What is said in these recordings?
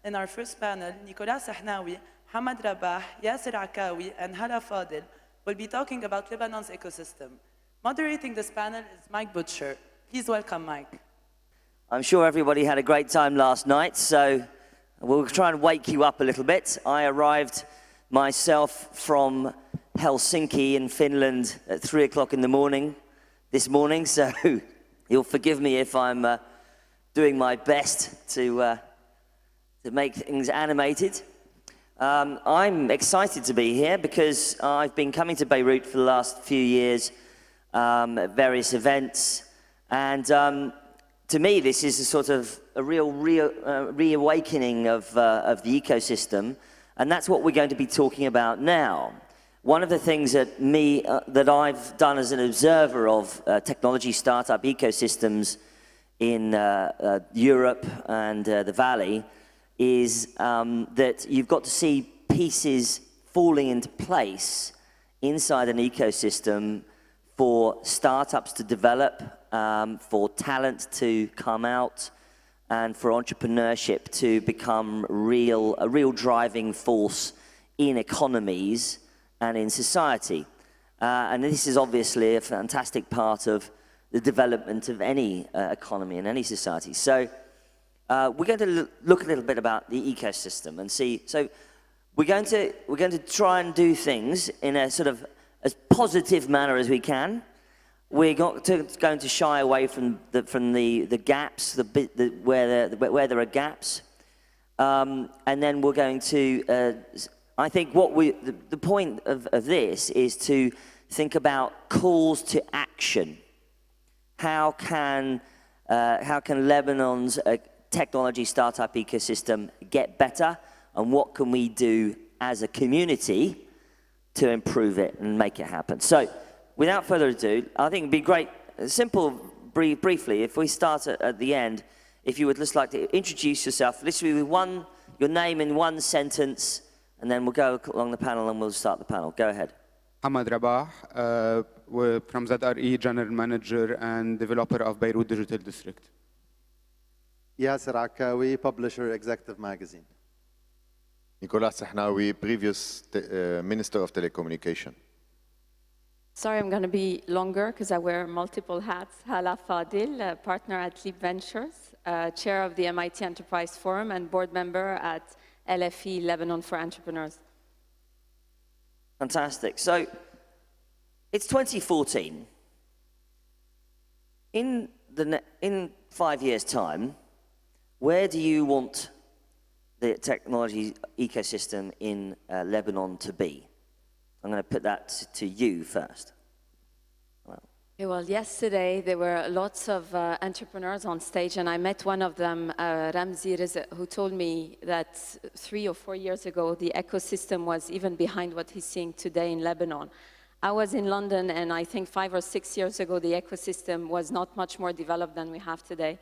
In our first panel, Nicolas Sahnawi, Hamad Rabah, Yasser Akawi, and Hala Fadil will be talking about Lebanon's ecosystem. Moderating this panel is Mike Butcher. Please welcome Mike. I'm sure everybody had a great time last night, so we'll try and wake you up a little bit. I arrived myself from Helsinki in Finland at 3 o'clock in the morning this morning, so you'll forgive me if I'm doing my best to make things animated. I'm excited to be here because I've been coming to Beirut for the last few years at various events, and to me this is a sort of a real reawakening of the ecosystem, and that's what we're going to be talking about now. One of the things that I've done as an observer of technology startup ecosystems in Europe and the Valley is that you've got to see pieces falling into place inside an ecosystem for startups to develop, for talent to come out, and for entrepreneurship to become a real driving force in economies and in society. And this is obviously a fantastic part of the development of any economy and any society. So we're going to look a little bit about the ecosystem and see. So we're going to try and do things in a sort of as positive manner as we can. We're going to shy away from the gaps, where there are gaps, and then we're going to. I think the point of this is to think about calls to action. How can Lebanon's technology startup ecosystem get better, and what can we do as a community to improve it and make it happen? So, without further ado, I think it'd be great, briefly, if we start at the end, if you would just like to introduce yourself, literally with your name in one sentence, and then we'll go along the panel and we'll start the panel. Go ahead. Hamad Rabah, from ZRE, General Manager and Developer of Beirut Digital District. Yasser Akawi, Publisher, Executive Magazine. Nicolas Sahnawi, previous Minister of Telecommunication. Sorry, I'm going to be longer because I wear multiple hats. Hala Fadil, partner at Leap Ventures, chair of the MIT Enterprise Forum, and board member at LFE, Lebanon for Entrepreneurs. Fantastic. So, it's 2014. In 5 years' time, where do you want the technology ecosystem in Lebanon to be? I'm going to put that to you first. Well, yesterday there were lots of entrepreneurs on stage, and I met one of them, Ramzi Rizq, who told me that 3 or 4 years ago the ecosystem was even behind what he's seeing today in Lebanon. I was in London, and I think 5 or 6 years ago the ecosystem was not much more developed than we have today.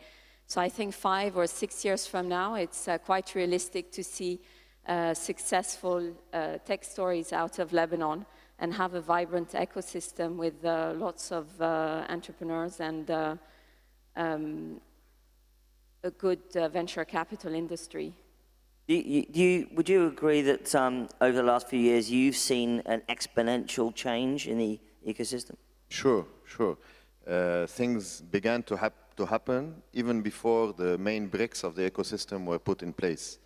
So I think 5 or 6 years from now, it's quite realistic to see successful tech stories out of Lebanon and have a vibrant ecosystem with lots of entrepreneurs and a good venture capital industry. Would you agree that over the last few years you've seen an exponential change in the ecosystem? Sure. Things began to happen even before the main bricks of the ecosystem were put in place.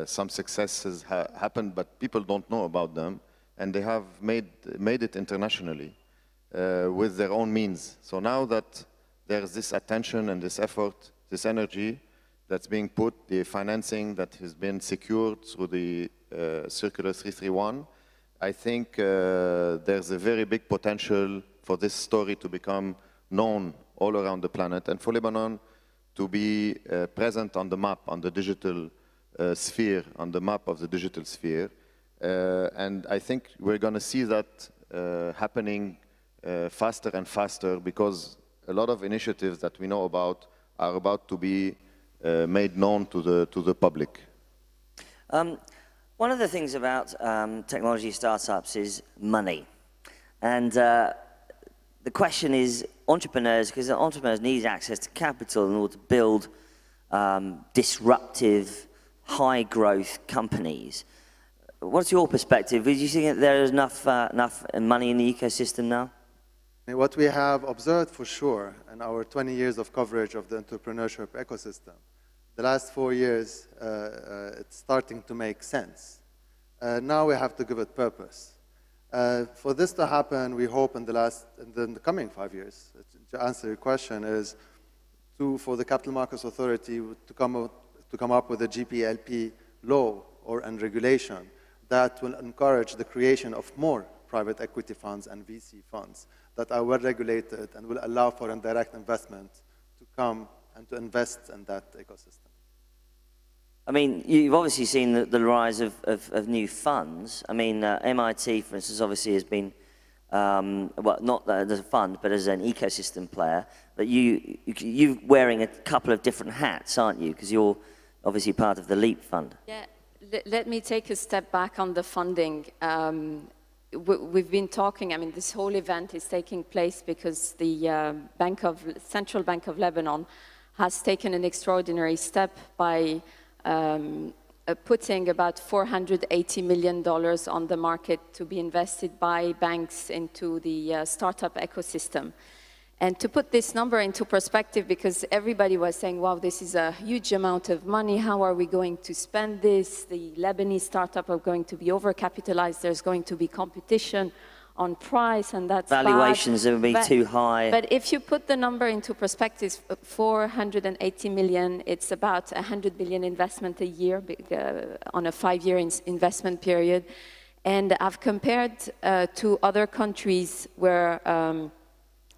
Some successes happened, but people don't know about them, and they have made it internationally with their own means. So now that there's this attention and this effort, this energy that's being put, the financing that has been secured through the Circular 331, I think there's a very big potential for this story to become known all around the planet, and for Lebanon to be present on the map, on the digital sphere, on the map of the digital sphere. And I think we're going to see that happening faster and faster, because a lot of initiatives that we know about are about to be made known to the public. One of the things about technology startups is money. And the question is entrepreneurs, because entrepreneurs need access to capital in order to build disruptive, high growth companies. What's your perspective? Do you think that there is enough money in the ecosystem now? What we have observed for sure in our 20 years of coverage of the entrepreneurship ecosystem, the last 4 years, it's starting to make sense. Now we have to give it purpose. For this to happen, we hope in the coming 5 years, to answer your question, is for the Capital Markets Authority to come up with a GPLP law and regulation that will encourage the creation of more private equity funds and VC funds that are well regulated and will allow for indirect investment to come and to invest in that ecosystem. I mean, you've obviously seen the rise of new funds. I mean, MIT, for instance, obviously has been, well, not as a fund, but as an ecosystem player. But you're wearing a couple of different hats, aren't you? Because you're obviously part of the LEAP fund. Yeah, let me take a step back on the funding. We've been talking, I mean, this whole event is taking place because the Central Bank of Lebanon has taken an extraordinary step by putting about $480 million on the market to be invested by banks into the startup ecosystem. And to put this number into perspective, because everybody was saying, wow, this is a huge amount of money, how are we going to spend this? The Lebanese startups are going to be overcapitalized, there's going to be competition on price, and that's Valuations bad. will be too high. But if you put the number into perspective, 480 million, it's about 100 billion investment a year on a 5-year investment period. And I've compared to other countries where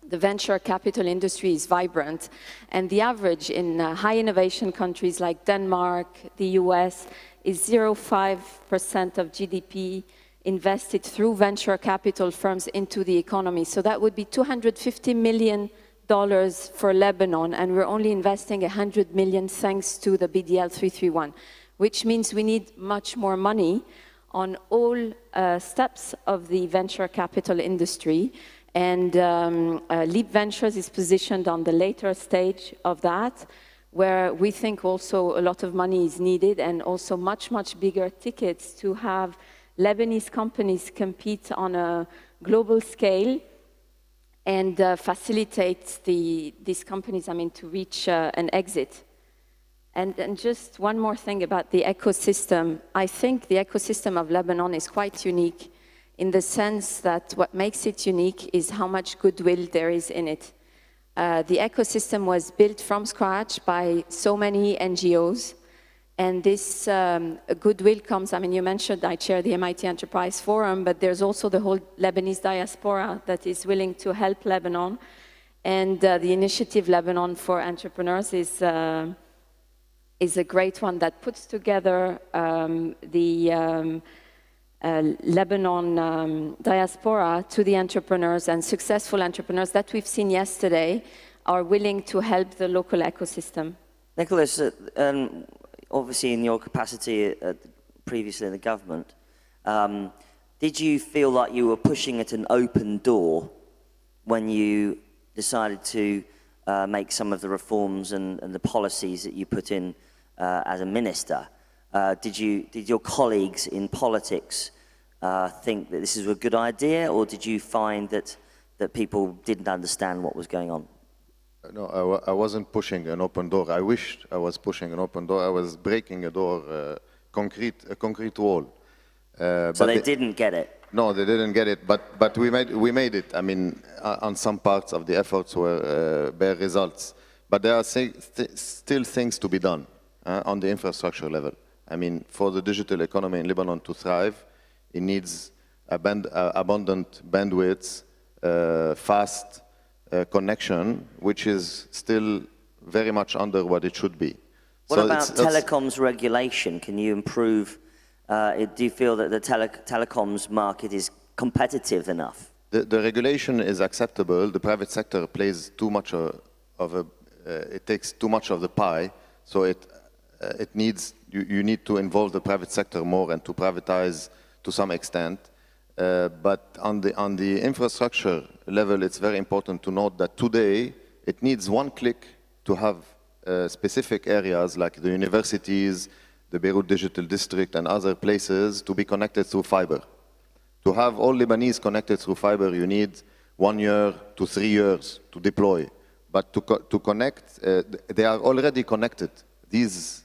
the venture capital industry is vibrant, and the average in high innovation countries like Denmark, the US, is 0.5% of GDP invested through venture capital firms into the economy. So that would be $250 million for Lebanon, and we're only investing 100 million thanks to the BDL 331, which means we need much more money on all steps of the venture capital industry. And Leap Ventures is positioned on the later stage of that, where we think also a lot of money is needed, and also much, much bigger tickets to have Lebanese companies compete on a global scale and facilitate these companies, I mean, to reach an exit. And just one more thing about the ecosystem. I think the ecosystem of Lebanon is quite unique in the sense that what makes it unique is how much goodwill there is in it. The ecosystem was built from scratch by so many NGOs, and this goodwill comes, I mean, you mentioned I chair the MIT Enterprise Forum, but there's also the whole Lebanese diaspora that is willing to help Lebanon. And the initiative Lebanon for Entrepreneurs is a great one that puts together the Lebanon diaspora to the entrepreneurs, and successful entrepreneurs that we've seen yesterday are willing to help the local ecosystem. Nicholas, obviously in your capacity previously in the government, did you feel like you were pushing at an open door when you decided to make some of the reforms and the policies that you put in as a minister? Did your colleagues in politics think that this is a good idea, or did you find that people didn't understand what was going on? No, I wasn't pushing an open door. I wished I was pushing an open door. I was breaking a door, a concrete wall. So they didn't get it? No, they didn't get it, but we made it. I mean, on some parts of the efforts were bear results. But there are still things to be done on the infrastructure level. I mean, for the digital economy in Lebanon to thrive, it needs abundant bandwidth, fast connection, which is still very much under what it should be. What about telecoms regulation? Can you improve? Do you feel that the telecoms market is competitive enough? The regulation is acceptable. The private sector plays too much it takes too much of the pie, so it needs, you need to involve the private sector more and to privatize to some extent. But on the infrastructure level, it's very important to note that today it needs one click to have specific areas like the universities, the Beirut Digital District and other places to be connected through fiber. To have all Lebanese connected through fiber, you need 1 year to 3 years to deploy. But to connect, they are already connected. These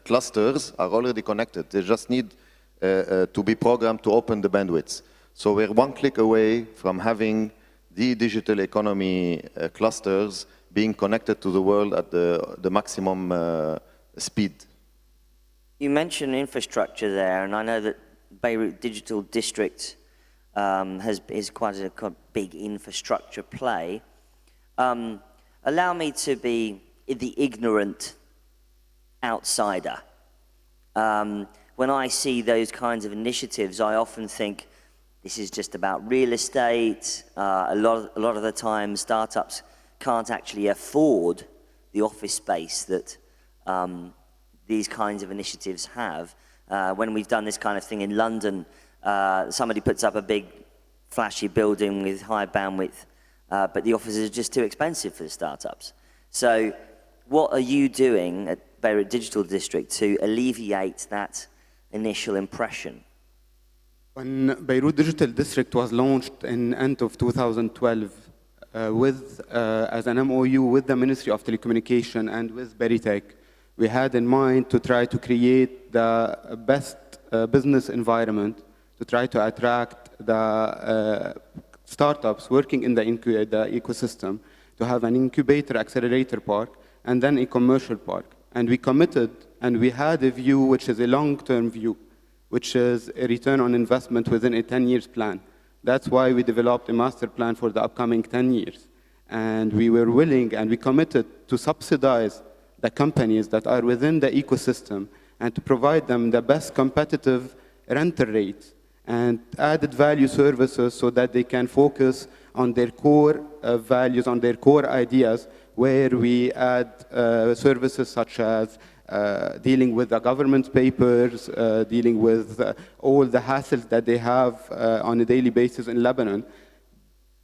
clusters are already connected. They just need to be programmed to open the bandwidths. So we're 1 click away from having the digital economy clusters being connected to the world at the maximum speed. You mentioned infrastructure there, and I know that Beirut Digital District is quite a big infrastructure play. Allow me to be the ignorant outsider. When I see those kinds of initiatives, I often think this is just about real estate. A lot of the time, startups can't actually afford the office space that these kinds of initiatives have. When we've done this kind of thing in London, somebody puts up a big flashy building with high bandwidth, but the offices are just too expensive for the startups. So what are you doing at Beirut Digital District to alleviate that initial impression? When Beirut Digital District was launched in end of 2012 as an MOU with the Ministry of Telecommunication and with Beritech, we had in mind to try to create the best business environment to try to attract the startups working in the ecosystem, to have an incubator accelerator park and then a commercial park. And we committed and we had a view which is a long-term view, which is a return on investment within a 10 years plan. That's why we developed a master plan for the upcoming 10 years. And we were willing and we committed to subsidize the companies that are within the ecosystem and to provide them the best competitive rental rates and added value services so that they can focus on their core values, on their core ideas, where we add services such as dealing with the government papers, dealing with all the hassles that they have on a daily basis in Lebanon.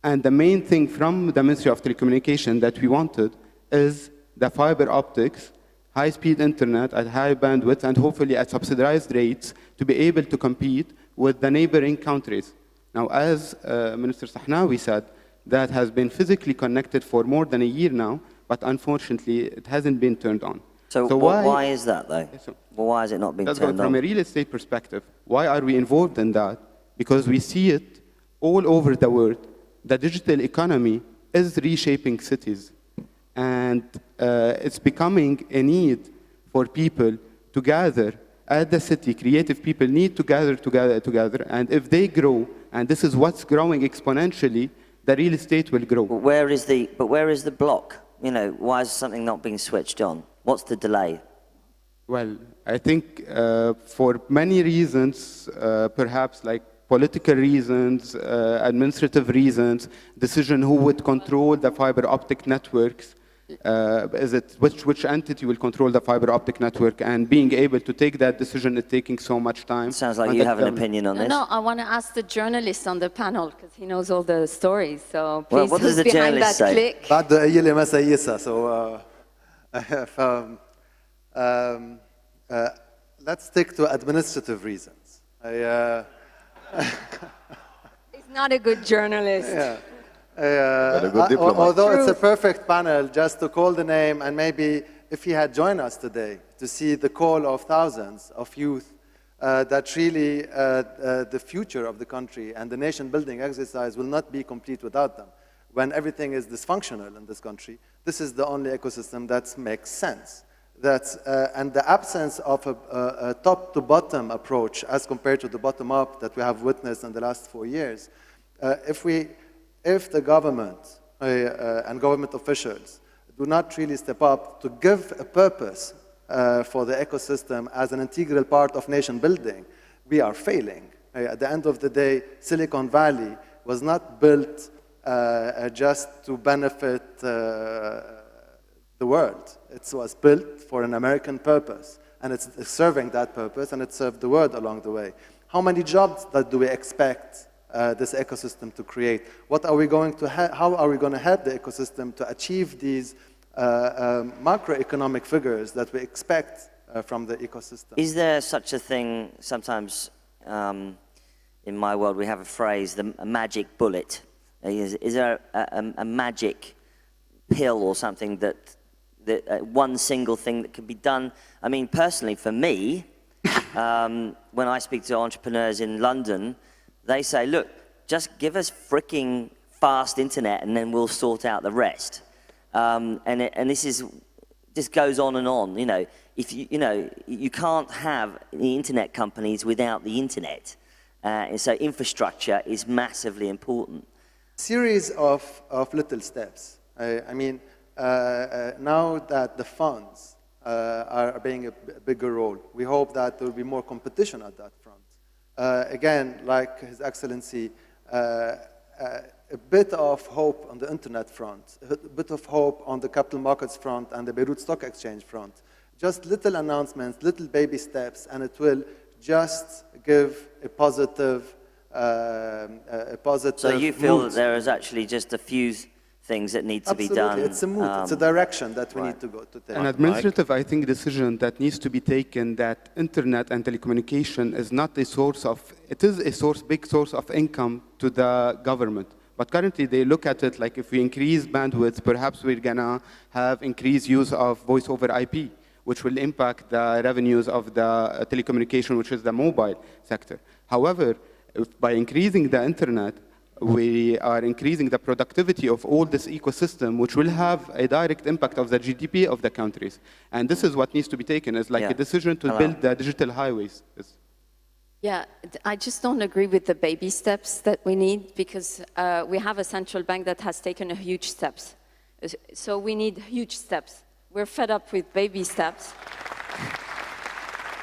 And the main thing from the Ministry of Telecommunication that we wanted is the fiber optics, high-speed internet at high bandwidth, and hopefully at subsidized rates to be able to compete with the neighboring countries. Now, as Minister Sahnawi said, that has been physically connected for more than a year now, but unfortunately, it hasn't been turned on. So why is that, though? Yes, sir. Well, why has it not been That's turned from on? a real estate perspective. Why are we involved in that? Because we see it all over the world. The digital economy is reshaping cities. And it's becoming a need for people to gather at the city. Creative people need to gather together. And if they grow, and this is what's growing exponentially, the real estate will grow. But where is the block? You know, why is something not being switched on? What's the delay? Well, I think for many reasons, perhaps like political reasons, administrative reasons, decision who would control the fiber optic networks, is it which entity will control the fiber optic network, and being able to take that decision is taking so much time. Sounds like you have an opinion on this. No, I want to ask the journalist on the panel because he knows all the stories. So please, Well, what does who's the behind journalist that say? click? بعد قايل ما سيسة. So let's stick to administrative reasons. He's not a good journalist. But a good diplomat. Although it's a Truth. perfect panel, just to call the name, and maybe if he had joined us today to see the call of thousands of youth, that really the future of the country and the nation-building exercise will not be complete without them. When everything is dysfunctional in this country, this is the only ecosystem that makes sense. And the absence of a top-to-bottom approach as compared to the bottom-up that we have witnessed in the last 4 years, if the government and government officials do not really step up to give a purpose for the ecosystem as an integral part of nation building, we are failing. At the end of the day, Silicon Valley was not built just to benefit the world. It was built for an American purpose, and it's serving that purpose, and it served the world along the way. How many jobs do we expect this ecosystem to create? What are we going to how are we going to help the ecosystem to achieve these macroeconomic figures that we expect from the ecosystem. Is there such a thing, sometimes in my world we have a phrase, a magic bullet. Is there a magic pill or something that one single thing that can be done? I mean, personally, for me, when I speak to entrepreneurs in London, they say, look, just give us freaking fast internet and then we'll sort out the rest. And this goes on and on. You know, if you can't have the internet companies without the internet. And so infrastructure is massively important. Series of little steps. I mean, now that the funds are playing a bigger role, we hope that there will be more competition at that front. Again, like His Excellency, a bit of hope on the internet front, a bit of hope on the capital markets front and the Beirut Stock Exchange front. Just little announcements, little baby steps, and it will just give a positive So you feel mood. that there is actually just a few things that need to Absolutely. be done? It's a mood, it's a direction that we right. need to take. An administrative, I think, decision that needs to be taken that internet and telecommunication is not a source of, it is a source, big source of income to the government. But currently they look at it like if we increase bandwidth, perhaps we're gonna have increased use of voice over IP, which will impact the revenues of the telecommunication, which is the mobile sector. However, by increasing the internet, we are increasing the productivity of all this ecosystem, which will have a direct impact of the GDP of the countries. And this is what needs to be taken as like a decision to build the digital highways. Yeah, I just don't agree with the baby steps that we need because we have a central bank that has taken a huge steps. So we need huge steps. We're fed up with baby steps.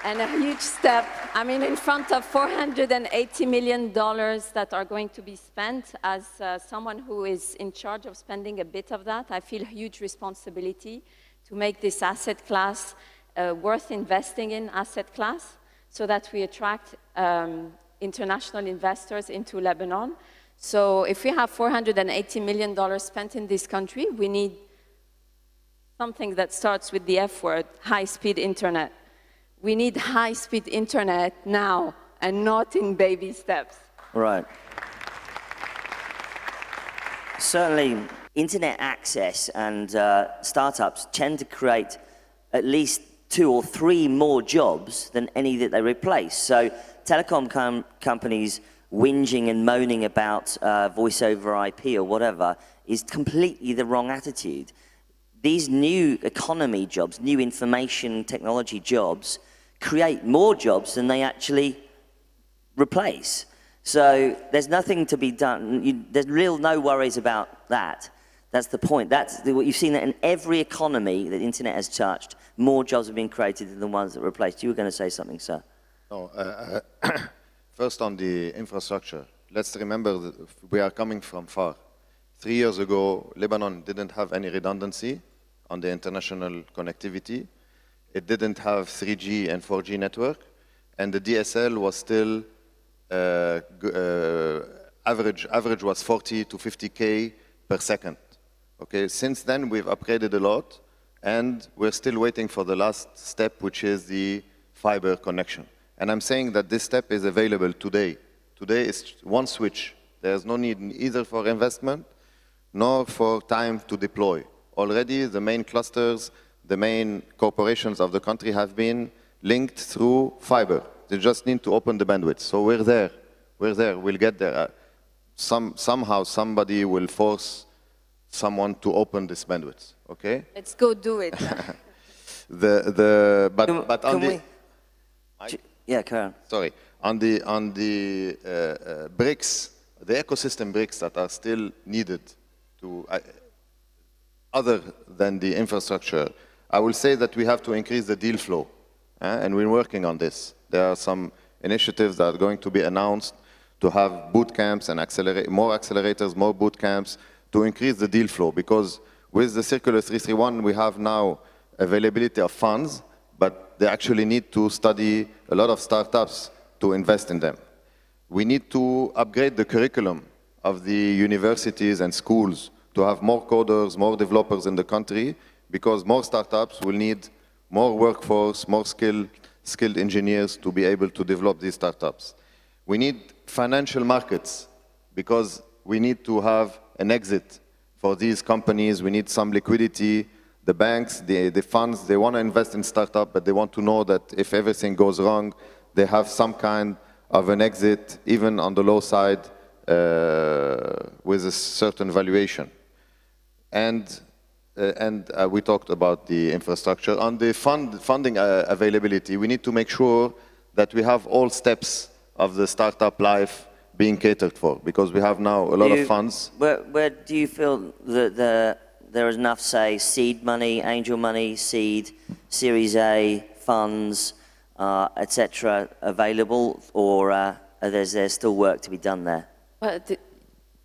And a huge step, I mean, in front of $480 million that are going to be spent, as someone who is in charge of spending a bit of that, I feel a huge responsibility to make this asset class worth investing in asset class so that we attract international investors into Lebanon. So if we have $480 million spent in this country, we need something that starts with the F word, high-speed internet. We need high-speed internet now and not in baby steps. Right. Certainly, internet access and startups tend to create at least 2 or 3 more jobs than any that they replace. So telecom companies whinging and moaning about voice over IP or whatever is completely the wrong attitude. These new economy jobs, new information technology jobs, create more jobs than they actually replace. So there's nothing to be done. There's no worries about that. That's the point. That's what you've seen that in every economy that the internet has touched, more jobs have been created than the ones that replaced. You were going to say something, sir. No, first on the infrastructure. Let's remember that we are coming from far. 3 years ago, Lebanon didn't have any redundancy on the international connectivity. It didn't have 3G and 4G network, and the DSL was still average was 40 to 50K per second. Okay, since then we've upgraded a lot, and we're still waiting for the last step, which is the fiber connection. And I'm saying that this step is available today. Today is one switch. There's no need either for investment nor for time to deploy. Already the main clusters, the main corporations of the country have been linked through fiber. They just need to open the bandwidth. So we're there. We'll get there. Somehow somebody will force someone to open this bandwidth. Okay? Let's go do it. Yeah, Karen. Sorry. On the bricks, the ecosystem bricks that are still needed to, other than the infrastructure, I will say that we have to increase the deal flow, and we're working on this. There are some initiatives that are going to be announced to have boot camps and more accelerators, more boot camps to increase the deal flow, because with the Circular 331 we have now availability of funds, but they actually need to study a lot of startups to invest in them. We need to upgrade the curriculum of the universities and schools to have more coders, more developers in the country, because more startups will need more workforce, more skilled engineers to be able to develop these startups. We need financial markets because we need to have an exit for these companies. We need some liquidity. The banks, the funds, they want to invest in startup, but they want to know that if everything goes wrong, they have some kind of an exit, even on the low side, with a certain valuation. And we talked about the infrastructure. On the funding availability, we need to make sure that we have all steps of the startup life being catered for, because we have now a lot of funds. Where do you feel that there is enough, say, seed money, angel money, seed, Series A, funds, etc., available, or there's still work to be done there? Well,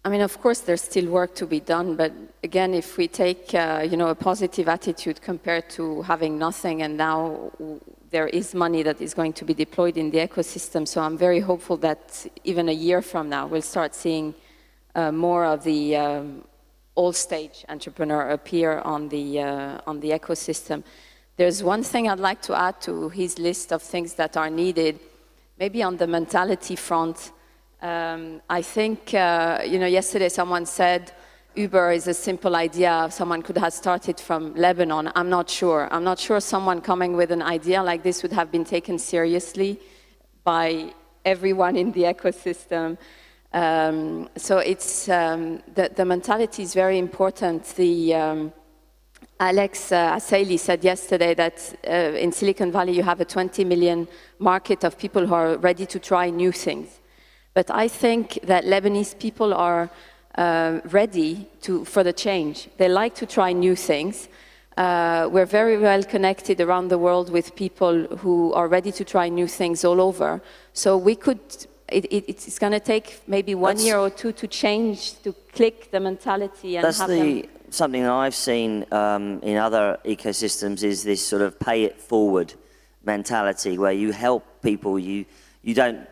I mean, of course, there's still work to be done, but again, if we take, a positive attitude compared to having nothing, and now there is money that is going to be deployed in the ecosystem, so I'm very hopeful that even a year from now, we'll start seeing more of the all-stage entrepreneur appear on the ecosystem. There's one thing I'd like to add to his list of things that are needed, maybe on the mentality front. I think, yesterday someone said Uber is a simple idea. Someone could have started from Lebanon. I'm not sure. I'm not sure someone coming with an idea like this would have been taken seriously by everyone in the ecosystem. So it's, the mentality is very important. Alex Assaili said yesterday that in Silicon Valley you have a 20 million market of people who are ready to try new things. But I think that Lebanese people are ready for the change. They like to try new things. We're very well connected around the world with people who are ready to try new things all over. So we could, it's going to take maybe one year or two to change, to click the mentality and have them. Something that I've seen in other ecosystems is this sort of pay it forward mentality where you help people, you don't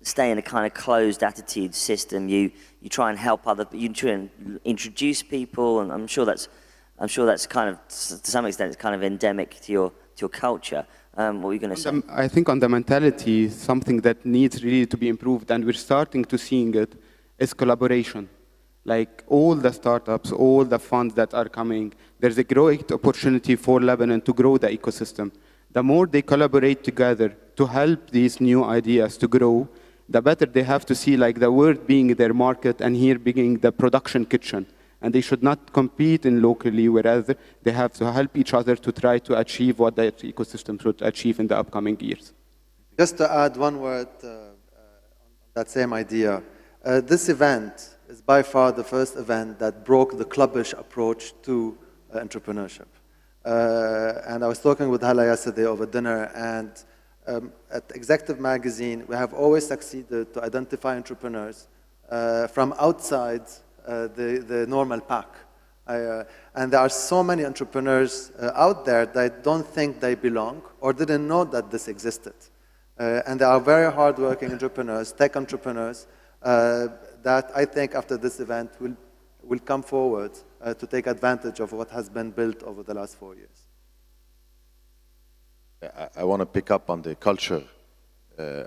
stay in a kind of closed attitude system. You try and help you try and introduce people, and I'm sure that's kind of, to some extent, it's kind of endemic to your culture. What were you going to say? I think on the mentality, something that needs really to be improved, and we're starting to seeing it, is collaboration. Like all the startups, all the funds that are coming, there's a great opportunity for Lebanon to grow the ecosystem. The more they collaborate together to help these new ideas to grow, the better they have to see like the world being their market and here being the production kitchen. And they should not compete in locally, whereas they have to help each other to try to achieve what the ecosystem should achieve in the upcoming years. Just to add one word on that same idea, this event is by far the first event that broke the clubbish approach to entrepreneurship. And I was talking with Hala yesterday over dinner, and at Executive Magazine, we have always succeeded to identify entrepreneurs from outside the normal pack. And there are so many entrepreneurs out there that don't think they belong or didn't know that this existed. And there are very hardworking entrepreneurs, tech entrepreneurs, that I think after this event will come forward to take advantage of what has been built over the last 4 years. I want to pick up on the culture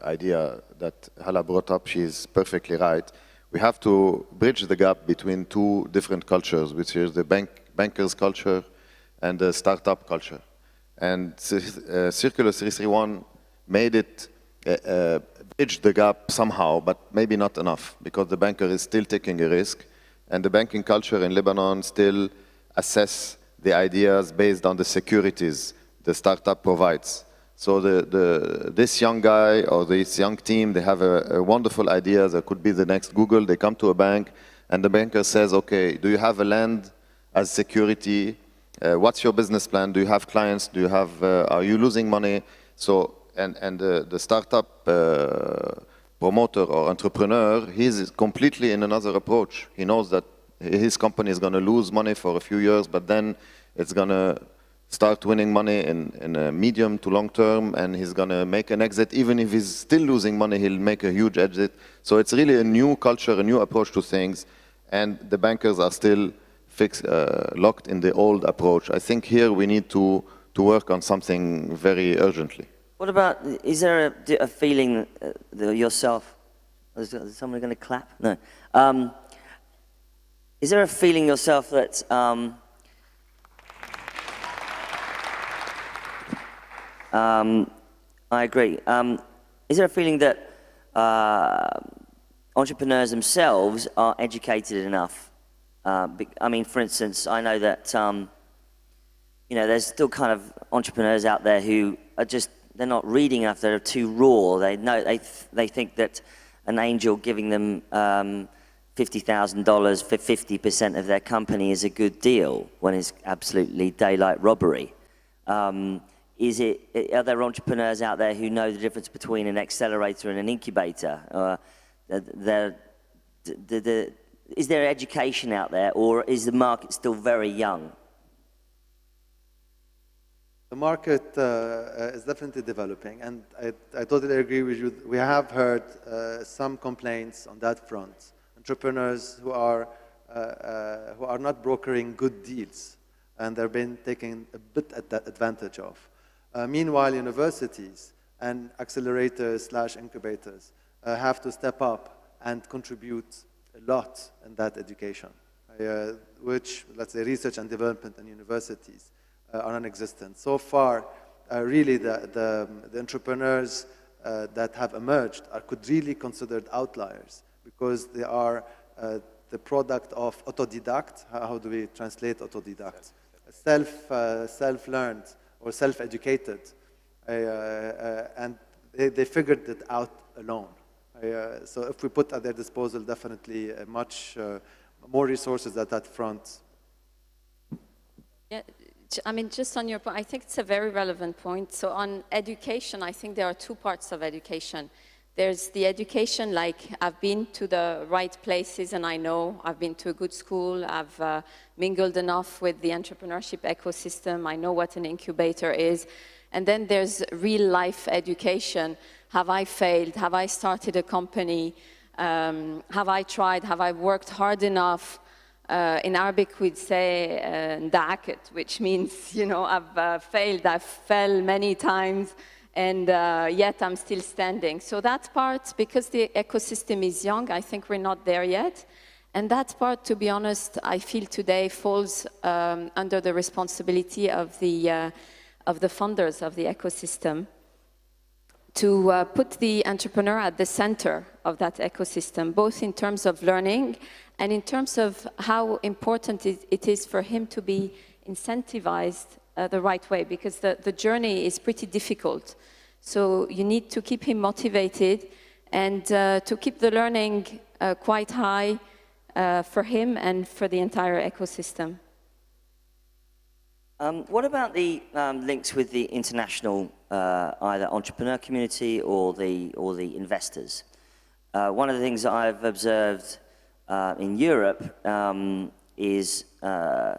idea that Hala brought up. She's perfectly right. We have to bridge the gap between two different cultures, which is the banker's culture and the startup culture. And Circular 331 made it bridge the gap somehow, but maybe not enough, because the banker is still taking a risk, and the banking culture in Lebanon still assess the ideas based on the securities the startup provides. So this young guy or this young team, they have a wonderful idea that could be the next Google. They come to a bank, and the banker says, okay, do you have a land as security? What's your business plan? Do you have clients? Do you have, are you losing money? So, and the startup promoter or entrepreneur, he's completely in another approach. He knows that his company is going to lose money for a few years, but then it's going to start winning money in a medium to long term, and he's going to make an exit. Even if he's still losing money, he'll make a huge exit. So it's really a new culture, a new approach to things, and the bankers are still locked in the old approach. I think here we need to work on something very urgently. What about, is there a feeling that yourself, is someone going to clap? No. Is there a feeling yourself that, I agree. Is there a feeling that entrepreneurs themselves are educated enough? I mean, for instance, I know that, you know, there's still kind of entrepreneurs out there who are just, they're not reading enough, they're too raw. They know, they think that an angel giving them $50,000 for 50% of their company is a good deal when it's absolutely daylight robbery. Are there entrepreneurs out there who know the difference between an accelerator and an incubator? Is there education out there, or is the market still very young? The market is definitely developing, and I totally agree with you. We have heard some complaints on that front. Entrepreneurs who are not brokering good deals, and they're being taken a bit advantage of. Meanwhile, universities and accelerators/incubators have to step up and contribute a lot in that education, which, let's say, research and development in universities are non-existent. So far, really, the entrepreneurs that have emerged could really considered outliers because they are the product of autodidact. How do we translate autodidact? Self-learned or self-educated, and they figured it out alone. So if we put at their disposal, definitely much more resources at that front. Yeah, I mean, just on your point, I think it's a very relevant point. So on education, I think there are two parts of education. There's the education, like I've been to the right places and I know I've been to a good school, I've mingled enough with the entrepreneurship ecosystem, I know what an incubator is. And then there's real life education. Have I failed? Have I started a company? Have I tried? Have I worked hard enough? In Arabic, we'd say ndaket, which means, you know, I've failed, I've fell many times, and yet I'm still standing. So that part, because the ecosystem is young, I think we're not there yet. And that part, to be honest, I feel today falls under the responsibility of the funders of the ecosystem to put the entrepreneur at the center of that ecosystem, both in terms of learning and in terms of how important it is for him to be incentivized the right way, because the journey is pretty difficult. So you need to keep him motivated and to keep the learning quite high for him and for the entire ecosystem. What about the links with the international either entrepreneur community or the investors? One of the things that I've observed in Europe is a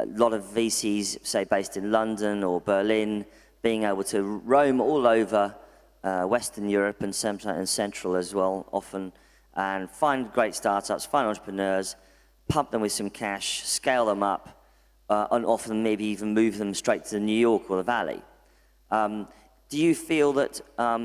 lot of VCs, say based in London or Berlin, being able to roam all over Western Europe and Central as well, often, and find great startups, find entrepreneurs, pump them with some cash, scale them up, and often maybe even move them straight to New York or the Valley. Do you feel that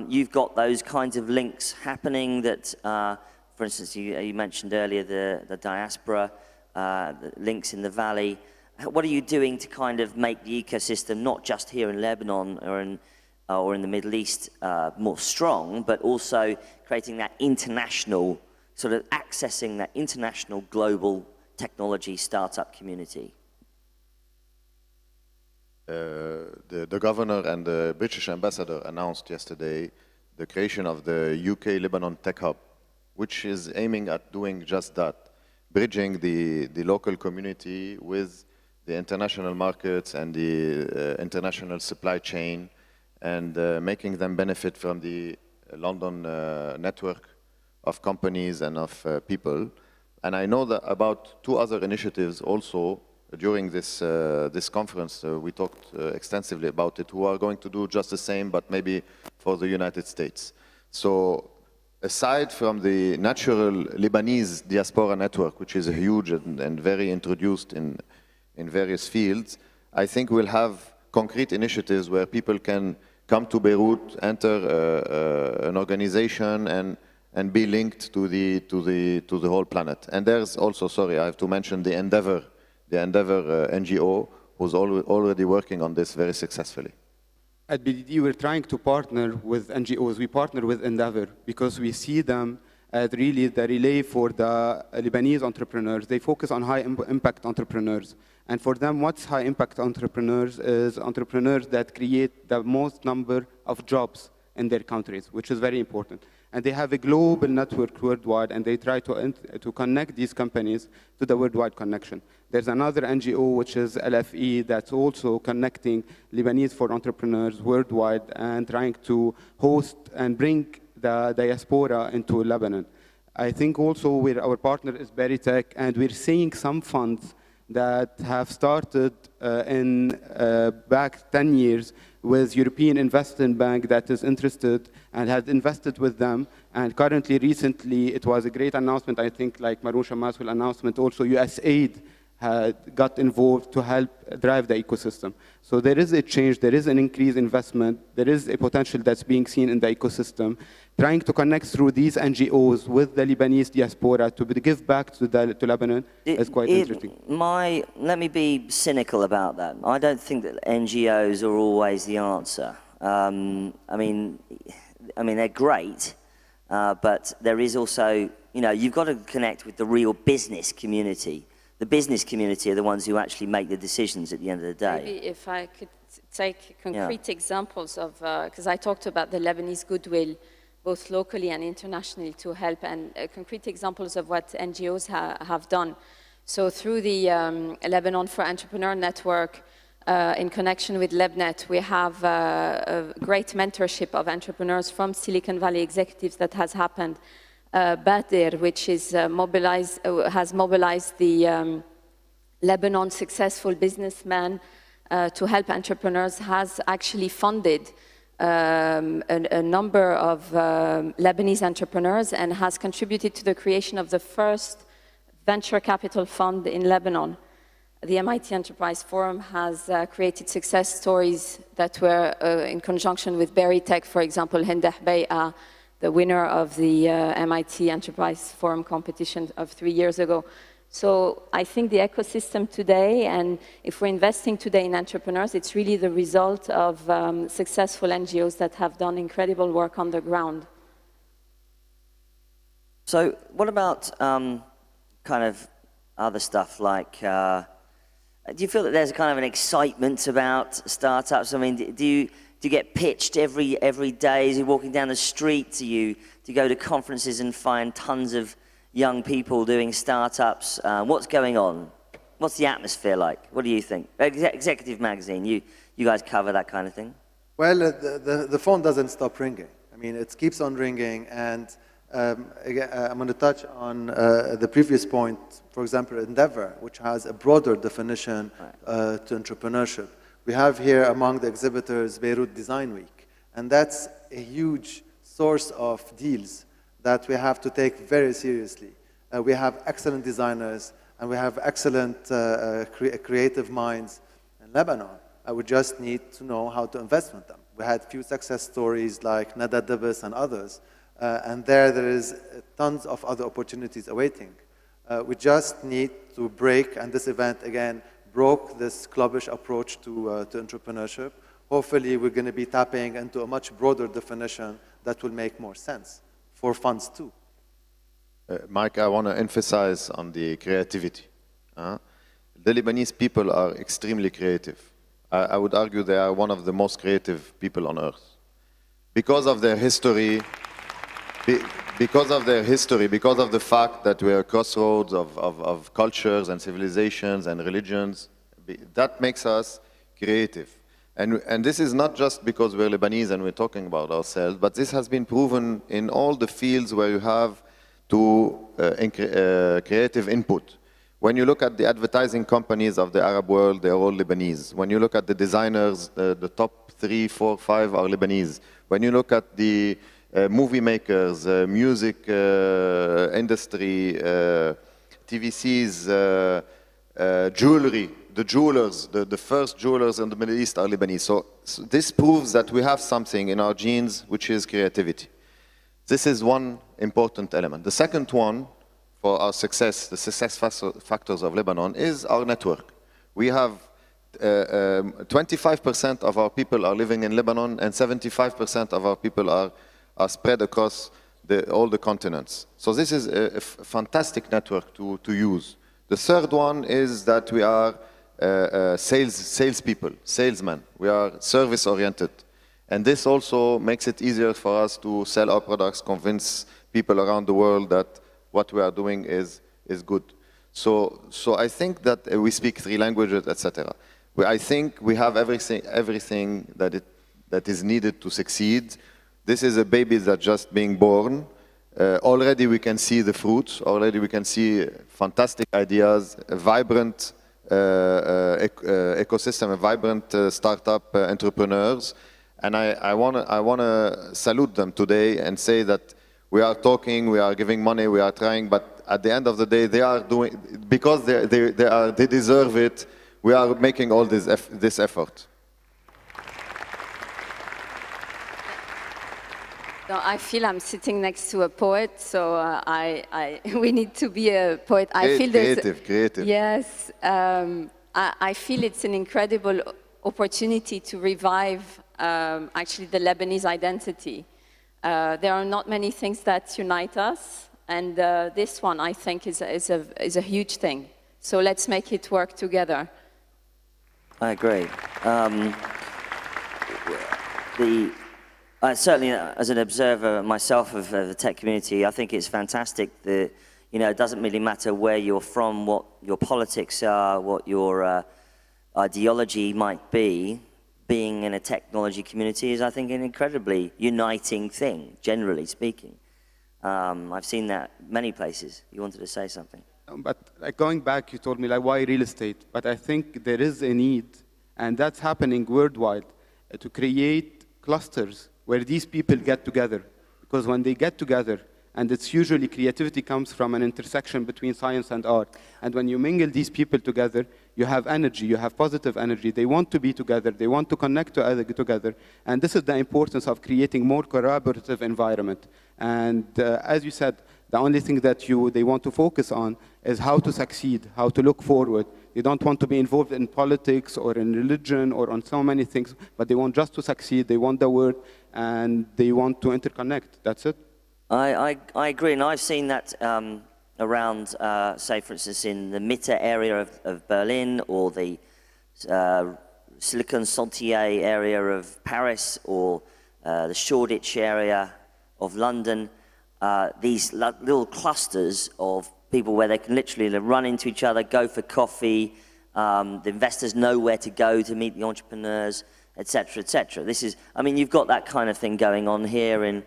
you've got those kinds of links happening that, for instance, you mentioned earlier the diaspora, the links in the Valley. What are you doing to kind of make the ecosystem, not just here in Lebanon or in the Middle East, more strong, but also creating that international, sort of accessing that international global technology startup community? The governor and the British ambassador announced yesterday the creation of the UK-Lebanon Tech Hub, which is aiming at doing just that, bridging the local community with the international markets and the international supply chain, and making them benefit from the London network of companies and of people. And I know that about two other initiatives also during this conference. We talked extensively about it, who are going to do just the same, but maybe for the United States. So aside from the natural Lebanese diaspora network, which is huge and very introduced in various fields, I think we'll have concrete initiatives where people can come to Beirut, enter an organization, and be linked to the whole planet. And there's also, sorry, I have to mention the Endeavor NGO, who's already working on this very successfully. At BDD, we're trying to partner with NGOs. We partner with Endeavor because we see them as really the relay for the Lebanese entrepreneurs. They focus on high-impact entrepreneurs. And for them, what's high-impact entrepreneurs is entrepreneurs that create the most number of jobs in their countries, which is very important. And they have a global network worldwide, and they try to connect these companies to the worldwide connection. There's another NGO, which is LFE, that's also connecting Lebanese for entrepreneurs worldwide and trying to host and bring the diaspora into Lebanon. I think also our partner is Beritech, and we're seeing some funds that have started back 10 years with European Investment Bank that is interested and has invested with them. And currently, recently, it was a great announcement, I think, like Maroon Shammas' announcement, also USAID had got involved to help drive the ecosystem. So there is a change, there is an increased investment, there is a potential that's being seen in the ecosystem. Trying to connect through these NGOs with the Lebanese diaspora to give back to Lebanon is quite interesting. Let me be cynical about that. I don't think that NGOs are always the answer. I mean, they're great, but there is also, you've got to connect with the real business community. The business community are the ones who actually make the decisions at the end of the day. Maybe if I could take concrete examples of, because I talked about the Lebanese goodwill, both locally and internationally, to help, and concrete examples of what NGOs have done. So through the Lebanon for Entrepreneur Network, in connection with LebNet, we have a great mentorship of entrepreneurs from Silicon Valley executives that has happened. Badir, which is has mobilized the Lebanon successful businessman to help entrepreneurs, has actually funded a number of Lebanese entrepreneurs and has contributed to the creation of the first venture capital fund in Lebanon. The MIT Enterprise Forum has created success stories that were in conjunction with Beritech, for example, Hindah Bey'a, the winner of the MIT Enterprise Forum competition of 3 years ago. So I think the ecosystem today, and if we're investing today in entrepreneurs, it's really the result of successful NGOs that have done incredible work on the ground. So what about kind of other stuff like, do you feel that there's kind of an excitement about startups? I mean, do you get pitched every day as you're walking down the street? Do you go to conferences and find tons of young people doing startups? What's going on? What's the atmosphere like? What do you think? Executive Magazine, you guys cover that kind of thing? Well, the phone doesn't stop ringing. I mean, it keeps on ringing, and again, I'm going to touch on the previous point, for example, Endeavor, which has a broader definition to entrepreneurship. We have here among the exhibitors Beirut Design Week, and that's a huge source of deals that we have to take very seriously. We have excellent designers, and we have excellent creative minds in Lebanon. We just need to know how to invest with them. We had few success stories like Nada Dibis and others, and there is tons of other opportunities awaiting. We just need to break, and this event again broke this clubbish approach to entrepreneurship. Hopefully, we're going to be tapping into a much broader definition that will make more sense for funds too. Mike, I want to emphasize on the creativity. The Lebanese people are extremely creative. I would argue they are one of the most creative people on earth. Because of their history, because of the fact that we are crossroads of cultures and civilizations and religions, that makes us creative. And this is not just because we're Lebanese and we're talking about ourselves, but this has been proven in all the fields where you have to creative input. When you look at the advertising companies of the Arab world, they are all Lebanese. When you look at the designers, the top 3, 4, 5 are Lebanese. When you look at the movie makers, music industry, TVCs, jewelry, the jewelers, the first jewelers in the Middle East are Lebanese. So this proves that we have something in our genes which is creativity. This is one important element. The second one for our success, the success factors of Lebanon, is our network. We have 25% of our people are living in Lebanon, and 75% of our people are spread across all the continents. So this is a fantastic network to use. The third one is that we are salespeople, salesmen. We are service-oriented. And this also makes it easier for us to sell our products, convince people around the world that what we are doing is good. So I think that we speak 3 languages, etc. I think we have everything that is needed to succeed. This is a baby that's just being born. Already we can see the fruits. Already we can see fantastic ideas, a vibrant ecosystem, a vibrant startup entrepreneurs. And I want to salute them today and say that we are talking, we are giving money, we are trying, but at the end of the day, they are doing, because they deserve it, we are making all this effort. No, I feel I'm sitting next to a poet, so we need to be a poet. I feel creative. Yes, I feel it's an incredible opportunity to revive actually the Lebanese identity. There are not many things that unite us, and this one I think is a huge thing. So let's make it work together. I agree. Certainly, as an observer myself of the tech community, I think it's fantastic that, you know, it doesn't really matter where you're from, what your politics are, what your ideology might be. Being in a technology community is, I think, an incredibly uniting thing, generally speaking. I've seen that many places. You wanted to say something? But like going back, you told me like why real estate. But I think there is a need, and that's happening worldwide, to create clusters where these people get together. Because when they get together, and it's usually creativity comes from an intersection between science and art. And when you mingle these people together, you have energy, you have positive energy. They want to be together, they want to connect together. And this is the importance of creating more collaborative environment. And as you said, the only thing that they want to focus on is how to succeed, how to look forward. They don't want to be involved in politics or in religion or on so many things, but they want just to succeed, they want the word, and they want to interconnect. That's it. I agree, and I've seen that around, say, for instance, in the Mitte area of Berlin, or the Silicon Sentier area of Paris, or the Shoreditch area of London. These little clusters of people where they can literally run into each other, go for coffee, the investors know where to go to meet the entrepreneurs, etc., etc. This is, I mean, you've got that kind of thing going on here in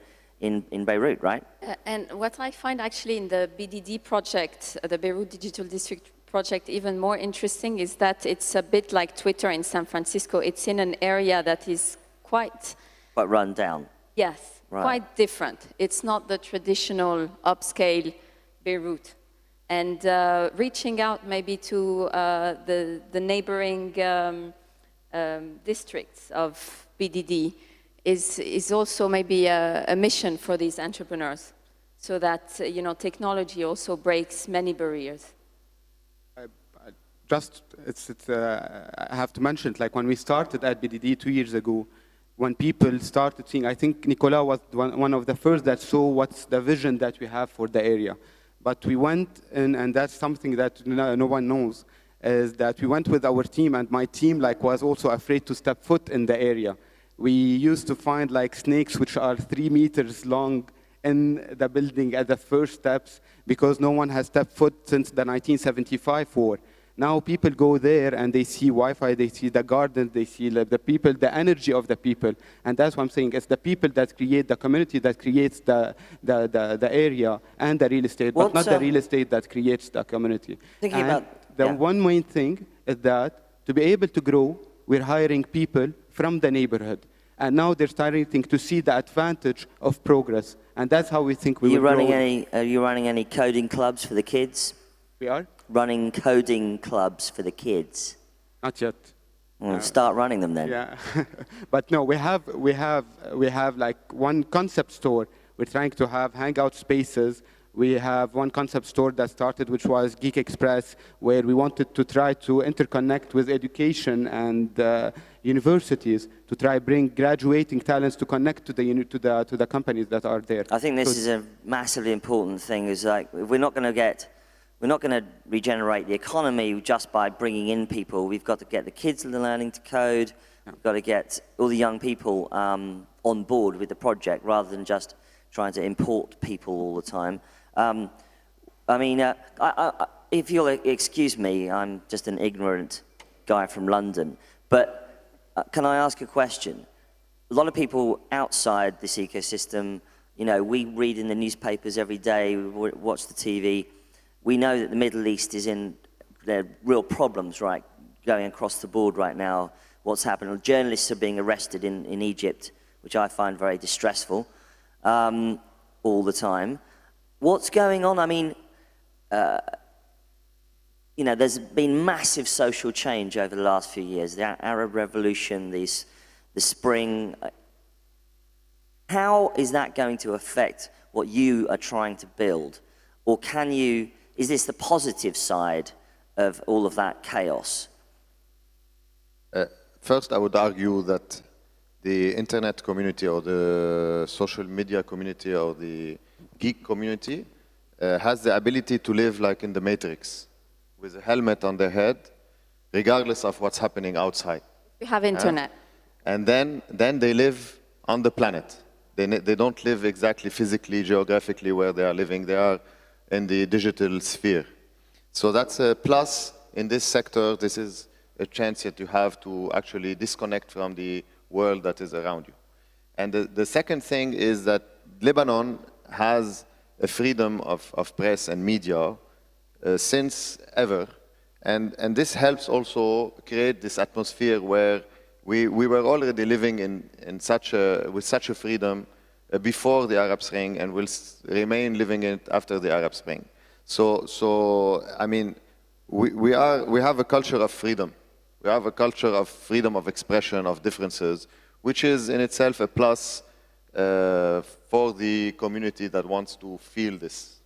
Beirut, right? And what I find actually in the BDD project, the Beirut Digital District project, even more interesting is that it's a bit like Twitter in San Francisco. It's in an area that is quite run down. Yes, right. Quite different. It's not the traditional upscale Beirut. And reaching out maybe to the neighboring districts of BDD is also maybe a mission for these entrepreneurs, so that technology also breaks many barriers. I have to mention, like when we started at BDD 2 years ago, when people started seeing, I think Nicolas was one of the first that saw what's the vision that we have for the area. But we went in, and that's something that no one knows, is that we went with our team, and my team was also afraid to step foot in the area. We used to find snakes which are 3 meters long in the building at the first steps, because no one has stepped foot since the 1975 war. Now people go there and they see Wi-Fi, they see the gardens, they see the people, the energy of the people. And that's what I'm saying, it's the people that create the community, that creates the area and the real estate, but not the real estate that creates the community. One main thing is that to be able to grow, we're hiring people from the neighborhood. And now they're starting to see the advantage of progress. And that's how we think we will grow. Are you running any coding clubs for the kids? We are? Running coding clubs for the kids. Not yet. Well, start running them then. Yeah, but no, we have like one concept store. We're trying to have hangout spaces. We have one concept store that started, which was Geek Express, where we wanted to try to interconnect with education and universities to try bring graduating talents to connect to the companies that are there. I think this is a massively important thing. Is like we're not going to regenerate the economy just by bringing in people. We've got to get the kids learning to code. We've got to get all the young people on board with the project rather than just trying to import people all the time. I mean, if you'll excuse me, I'm just an ignorant guy from London, but can I ask a question? A lot of people outside this ecosystem, you know, we read in the newspapers every day, we watch the TV, we know that the Middle East is in there real problems, right, going across the board right now. What's happening? Journalists are being arrested in Egypt, which I find very distressful, all the time. What's going on? I mean, you know, there's been massive social change over the last few years. The Arab Revolution, the spring. How is that going to affect what you are trying to build? Or is this the positive side of all of that chaos? First, I would argue that the internet community or the social media community or the geek community has the ability to live like in the Matrix, with a helmet on their head, regardless of what's happening outside. We have internet. And then they live on the planet. They don't live exactly physically, geographically where they are living. They are in the digital sphere. So that's a plus in this sector. This is a chance that you have to actually disconnect from the world that is around you. And the second thing is that Lebanon has a freedom of press and media since ever. And this helps also create this atmosphere where we were already living with such a freedom before the Arab Spring and will remain living it after the Arab Spring. So I mean, we have a culture of freedom. We have a culture of freedom of expression, of differences, which is in itself a plus for the community that wants to feel this.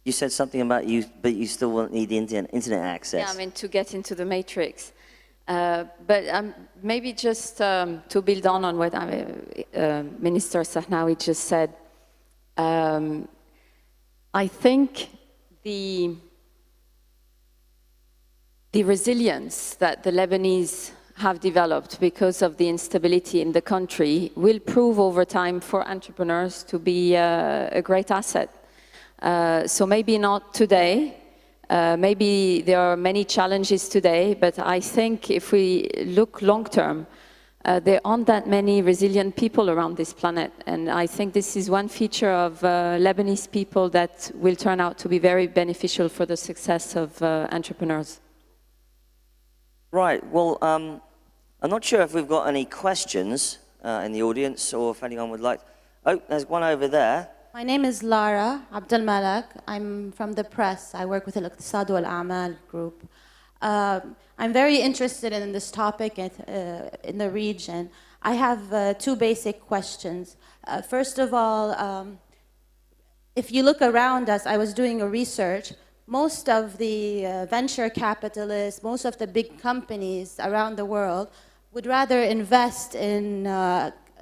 You said something about but you still won't need the internet access. Yeah, I mean, to get into the matrix. But maybe just to build on what Minister Sahnawi just said, I think the resilience that the Lebanese have developed because of the instability in the country will prove over time for entrepreneurs to be a great asset. So maybe not today, maybe there are many challenges today, but I think if we look long term, there aren't that many resilient people around this planet. And I think this is one feature of Lebanese people that will turn out to be very beneficial for the success of entrepreneurs. Right, well, I'm not sure if we've got any questions in the audience or if anyone would like. Oh, there's one over there. My name is Lara Abdel Malak. I'm from the press. I work with the Iqtisad wal A'mal group. I'm very interested in this topic in the region. I have two basic questions. First of all, if you look around us, I was doing a research. Most of the venture capitalists, most of the big companies around the world would rather invest in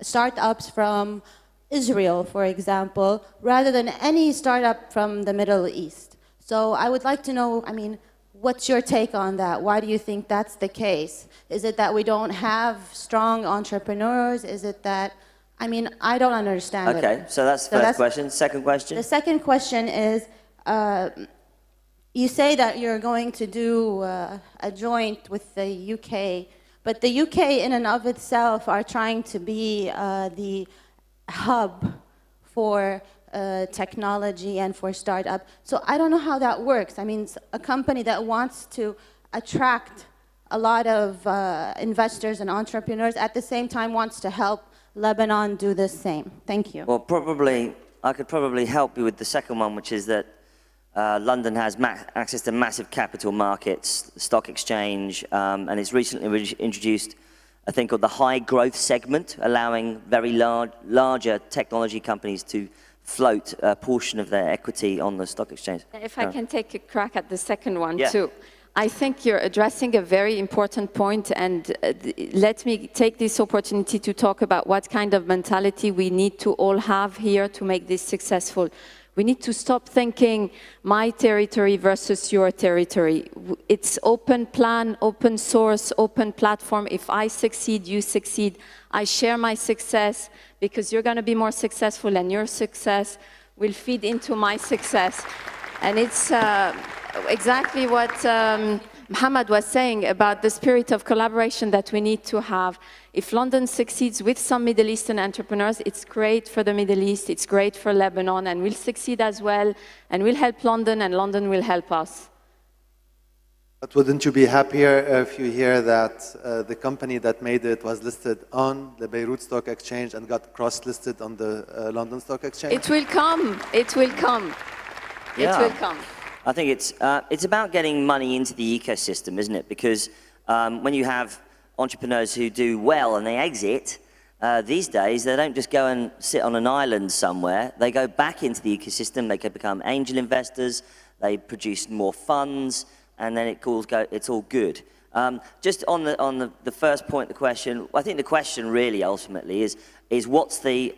startups from Israel, for example, rather than any startup from the Middle East. So I would like to know, I mean, what's your take on that? Why do you think that's the case? Is it that we don't have strong entrepreneurs? Is it that, I mean, I don't understand it. Okay, so that's the first question. Second question? The second question is, you say that you're going to do a joint with the UK, but the UK in and of itself are trying to be the hub for technology and for startup. So I don't know how that works. I mean, a company that wants to attract a lot of investors and entrepreneurs at the same time wants to help Lebanon do the same. Thank you. Well, I could probably help you with the second one, which is that London has access to massive capital markets, stock exchange, and it's recently introduced a thing called the high growth segment, allowing very larger technology companies to float a portion of their equity on the stock exchange. If I can take a crack at the second one Yeah. too. I think you're addressing a very important point, and let me take this opportunity to talk about what kind of mentality we need to all have here to make this successful. We need to stop thinking my territory versus your territory. It's open plan, open source, open platform. If I succeed, you succeed. I share my success because you're going to be more successful, and your success will feed into my success. And it's exactly what Mohammed was saying about the spirit of collaboration that we need to have. If London succeeds with some Middle Eastern entrepreneurs, it's great for the Middle East, it's great for Lebanon, and we'll succeed as well, and we'll help London, and London will help us. But wouldn't you be happier if you hear that the company that made it was listed on the Beirut Stock Exchange and got cross-listed on the London Stock Exchange? It will come, it will come, it will come. I think it's about getting money into the ecosystem, isn't it? Because when you have entrepreneurs who do well and they exit, these days they don't just go and sit on an island somewhere. They go back into the ecosystem, they can become angel investors, they produce more funds, and then it's all good. Just on the first point, the question, I think the question really ultimately is what's the,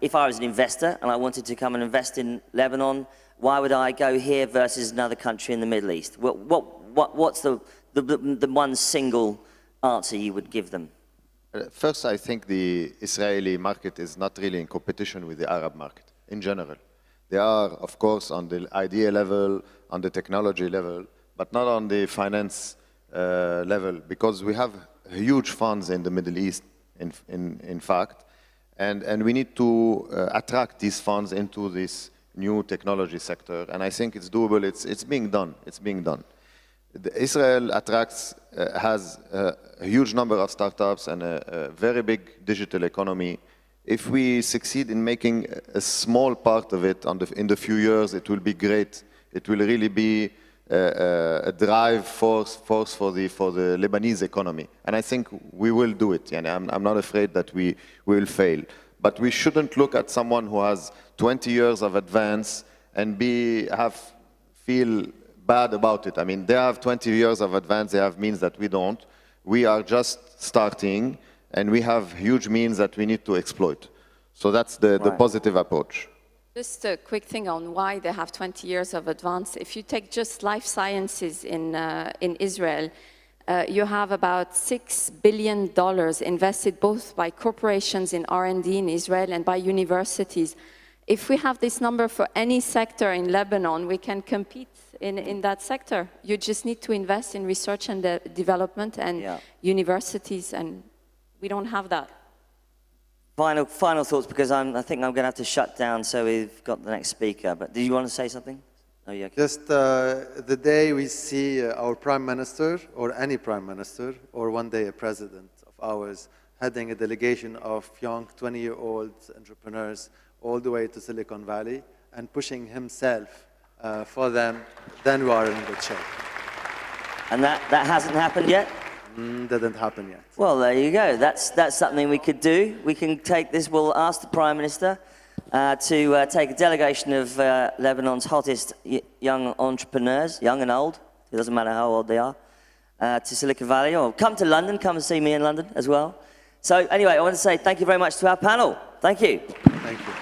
if I was an investor and I wanted to come and invest in Lebanon, why would I go here versus another country in the Middle East? What's the one single answer you would give them? First, I think the Israeli market is not really in competition with the Arab market in general. They are, of course, on the idea level, on the technology level, but not on the finance level, because we have huge funds in the Middle East, in fact, and we need to attract these funds into this new technology sector, and I think it's doable. It's being done. It's being done. Israel has a huge number of startups and a very big digital economy. If we succeed in making a small part of it in the few years, it will be great. It will really be a drive force for the Lebanese economy, and I think we will do it. And I'm not afraid that we will fail. But we shouldn't look at someone who has 20 years of advance and feel bad about it. I mean, they have 20 years of advance, they have means that we don't. We are just starting, and we have huge means that we need to exploit. So that's the positive approach. Just a quick thing on why they have 20 years of advance. If you take just life sciences in Israel, you have about $6 billion invested both by corporations in R&D in Israel and by universities. If we have this number for any sector in Lebanon, we can compete in that sector. You just need to invest in research and development and universities, and we don't have that. Final thoughts, because I think I'm going to have to shut down, so we've got the next speaker. But do you want to say something? Oh, yeah. Just the day we see our prime minister, or any prime minister, or one day a president of ours, heading a delegation of young 20-year-old entrepreneurs all the way to Silicon Valley and pushing himself for them, then we are in good shape. And that hasn't happened yet? Didn't happen yet. Well, there you go. That's something we could do. We can take this. We'll ask the Prime Minister to take a delegation of Lebanon's hottest young entrepreneurs, young and old, it doesn't matter how old they are, to Silicon Valley, or come to London, come and see me in London as well. So anyway, I want to say thank you very much to our panel. Thank you. Thank you.